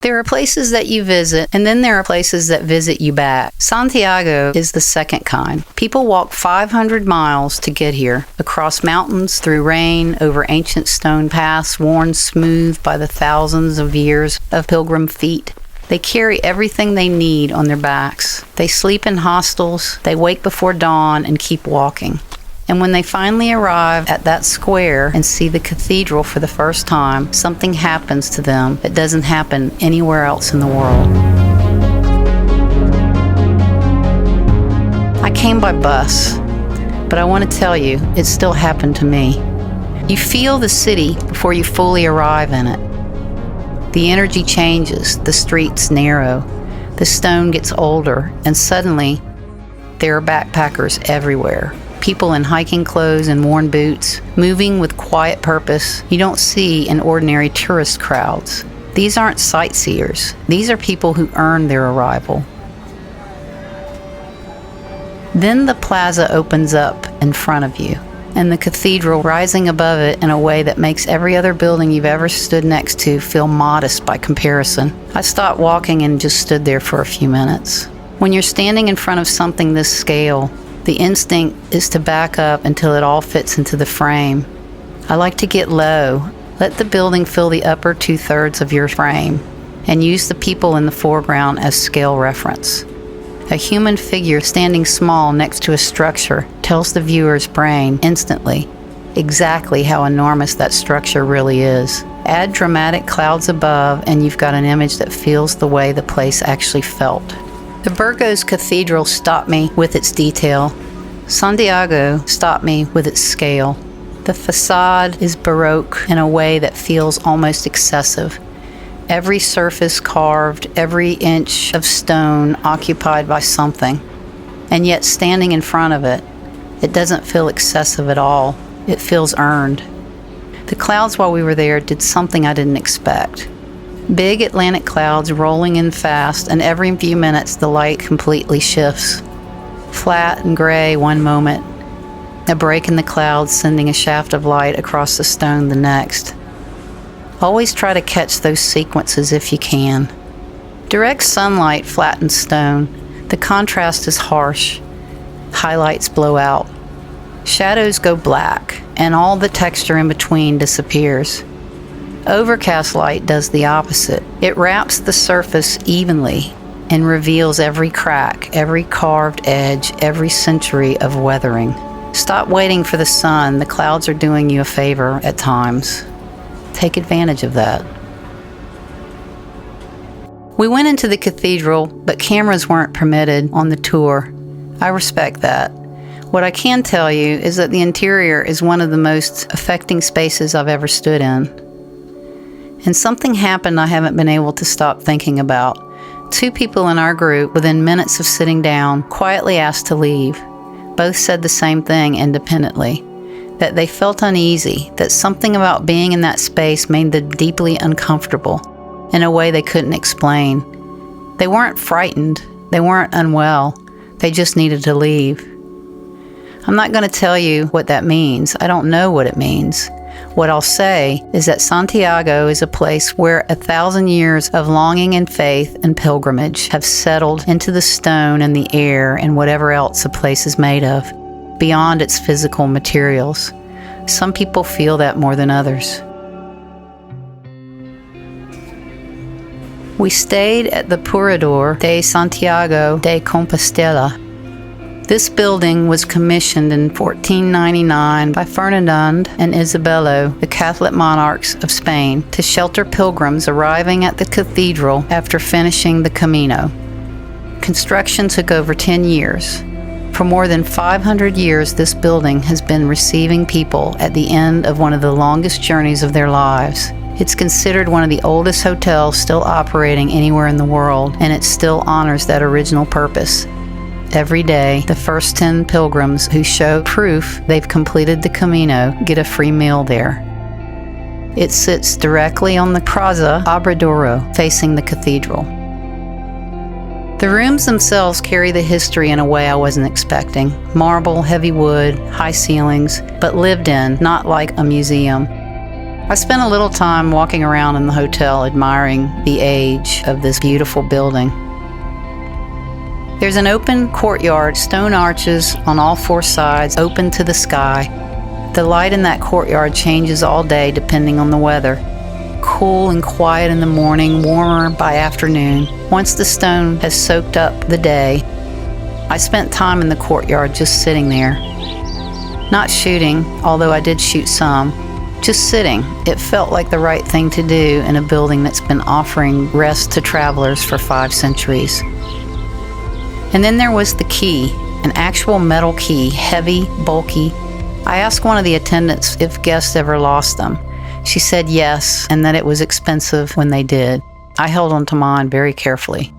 There are places that you visit, and then there are places that visit you back. Santiago is the second kind. People walk 500 miles to get here, across mountains, through rain, over ancient stone paths worn smooth by the thousands of years of pilgrim feet. They carry everything they need on their backs. They sleep in hostels, they wake before dawn and keep walking. And when they finally arrive at that square and see the cathedral for the first time, something happens to them that doesn't happen anywhere else in the world. I came by bus, but I want to tell you, it still happened to me. You feel the city before you fully arrive in it. The energy changes, the streets narrow, the stone gets older, and suddenly there are backpackers everywhere. People in hiking clothes and worn boots, moving with quiet purpose. You don't see in ordinary tourist crowds. These aren't sightseers. These are people who earned their arrival. Then the plaza opens up in front of you, and the cathedral rising above it in a way that makes every other building you've ever stood next to feel modest by comparison. I stopped walking and just stood there for a few minutes. When you're standing in front of something this scale, the instinct is to back up until it all fits into the frame. I like to get low, let the building fill the upper 2/3 of your frame, and use the people in the foreground as scale reference. A human figure standing small next to a structure tells the viewer's brain instantly exactly how enormous that structure really is. Add dramatic clouds above, and you've got an image that feels the way the place actually felt. The Burgos Cathedral stopped me with its detail. Santiago stopped me with its scale. The facade is Baroque in a way that feels almost excessive. Every surface carved, every inch of stone occupied by something. And yet standing in front of it, it doesn't feel excessive at all. It feels earned. The clouds while we were there did something I didn't expect. Big Atlantic clouds rolling in fast, and every few minutes the light completely shifts. Flat and gray one moment, a break in the clouds sending a shaft of light across the stone the next. Always try to catch those sequences if you can. Direct sunlight flattens stone. The contrast is harsh. Highlights blow out. Shadows go black, and all the texture in between disappears. Overcast light does the opposite. It wraps the surface evenly and reveals every crack, every carved edge, every century of weathering. Stop waiting for the sun. The clouds are doing you a favor at times. Take advantage of that. We went into the cathedral, but cameras weren't permitted on the tour. I respect that. What I can tell you is that the interior is one of the most affecting spaces I've ever stood in. And something happened I haven't been able to stop thinking about. Two people in our group, within minutes of sitting down, quietly asked to leave. Both said the same thing independently, that they felt uneasy, that something about being in that space made them deeply uncomfortable in a way they couldn't explain. They weren't frightened, they weren't unwell, they just needed to leave. I'm not going to tell you what that means. I don't know what it means. What I'll say is that Santiago is a place where 1,000 years of longing and faith and pilgrimage have settled into the stone and the air and whatever else a place is made of, beyond its physical materials. Some people feel that more than others. We stayed at the Parador de Santiago de Compostela. This building was commissioned in 1499 by Ferdinand and Isabella, the Catholic monarchs of Spain, to shelter pilgrims arriving at the cathedral after finishing the Camino. Construction took over 10 years. For more than 500 years, this building has been receiving people at the end of one of the longest journeys of their lives. It's considered one of the oldest hotels still operating anywhere in the world, and it still honors that original purpose. Every day, the first 10 pilgrims who show proof they've completed the Camino get a free meal there. It sits directly on the Plaza Obradoiro, facing the cathedral. The rooms themselves carry the history in a way I wasn't expecting. Marble, heavy wood, high ceilings, but lived in, not like a museum. I spent a little time walking around in the hotel admiring the age of this beautiful building. There's an open courtyard, stone arches on all four sides, open to the sky. The light in that courtyard changes all day depending on the weather. Cool and quiet in the morning, warmer by afternoon. Once the stone has soaked up the day, I spent time in the courtyard just sitting there. Not shooting, although I did shoot some. Just sitting. It felt like the right thing to do in a building that's been offering rest to travelers for 5 centuries. And then there was the key, an actual metal key, heavy, bulky. I asked one of the attendants if guests ever lost them. She said yes, and that it was expensive when they did. I held onto mine very carefully.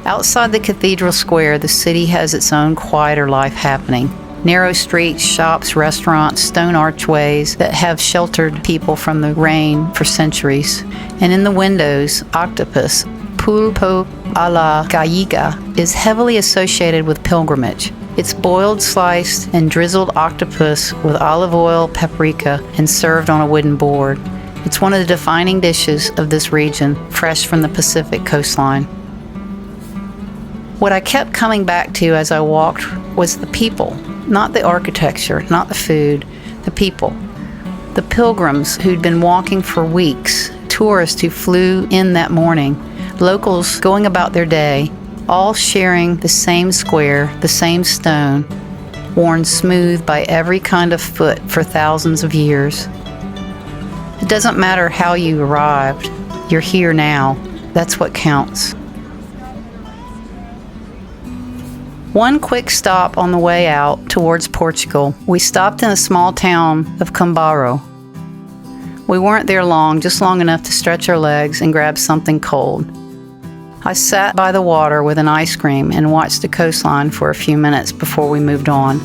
Outside the cathedral square, the city has its own quieter life happening. Narrow streets, shops, restaurants, stone archways that have sheltered people from the rain for centuries. And in the windows, octopus, Pulpo a la Gallega, is heavily associated with pilgrimage. It's boiled, sliced, and drizzled octopus with olive oil, paprika, and served on a wooden board. It's one of the defining dishes of this region, fresh from the Pacific coastline. What I kept coming back to as I walked was the people, not the architecture, not the food, the people. The pilgrims who'd been walking for weeks, tourists who flew in that morning, locals going about their day, all sharing the same square, the same stone, worn smooth by every kind of foot for thousands of years. It doesn't matter how you arrived, you're here now. That's what counts. One quick stop on the way out towards Portugal. We stopped in a small town of Cambarro. We weren't there long, just long enough to stretch our legs and grab something cold. I sat by the water with an ice cream and watched the coastline for a few minutes before we moved on.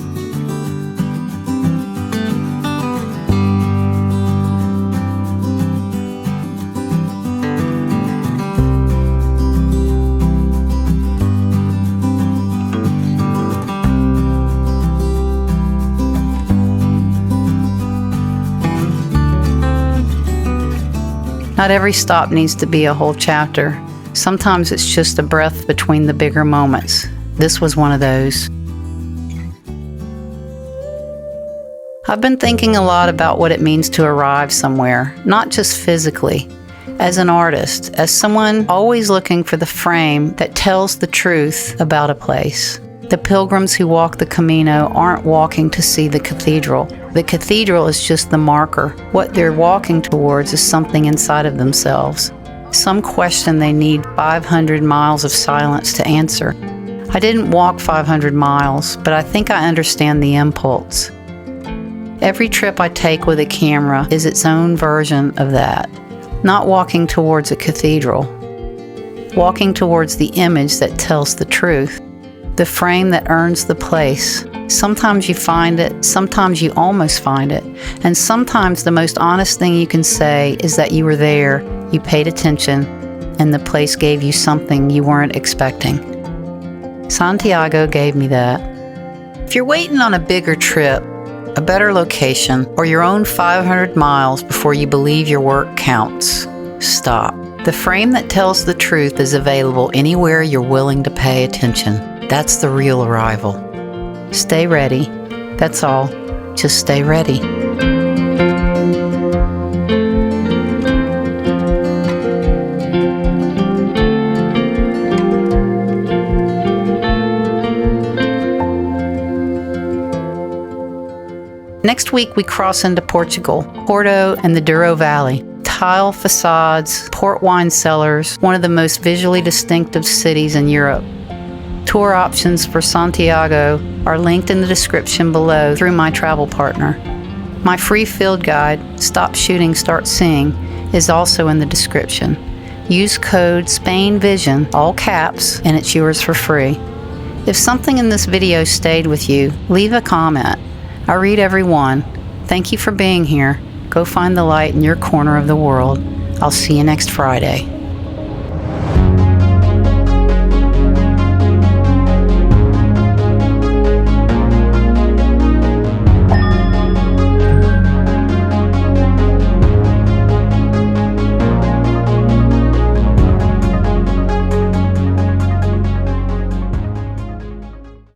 Not every stop needs to be a whole chapter. Sometimes it's just a breath between the bigger moments. This was one of those. I've been thinking a lot about what it means to arrive somewhere, not just physically. As an artist, as someone always looking for the frame that tells the truth about a place. The pilgrims who walk the Camino aren't walking to see the cathedral. The cathedral is just the marker. What they're walking towards is something inside of themselves. Some question they need 500 miles of silence to answer. I didn't walk 500 miles, but I think I understand the impulse. Every trip I take with a camera is its own version of that. Not walking towards a cathedral. Walking towards the image that tells the truth. The frame that earns the place. Sometimes you find it, sometimes you almost find it, and sometimes the most honest thing you can say is that you were there, you paid attention, and the place gave you something you weren't expecting. Santiago gave me that. If you're waiting on a bigger trip, a better location, or your own 500 miles before you believe your work counts, stop. The frame that tells the truth is available anywhere you're willing to pay attention. That's the real arrival. Stay ready. That's all. Just stay ready. Next week we cross into Portugal, Porto and the Douro Valley. Tile facades, port wine cellars, one of the most visually distinctive cities in Europe. Tour options for Santiago are linked in the description below through my travel partner. My free field guide, Stop Shooting, Start Seeing, is also in the description. Use code SPAINVISION, all caps, and it's yours for free. If something in this video stayed with you, leave a comment. I read every one. Thank you for being here. Go find the light in your corner of the world. I'll see you next Friday.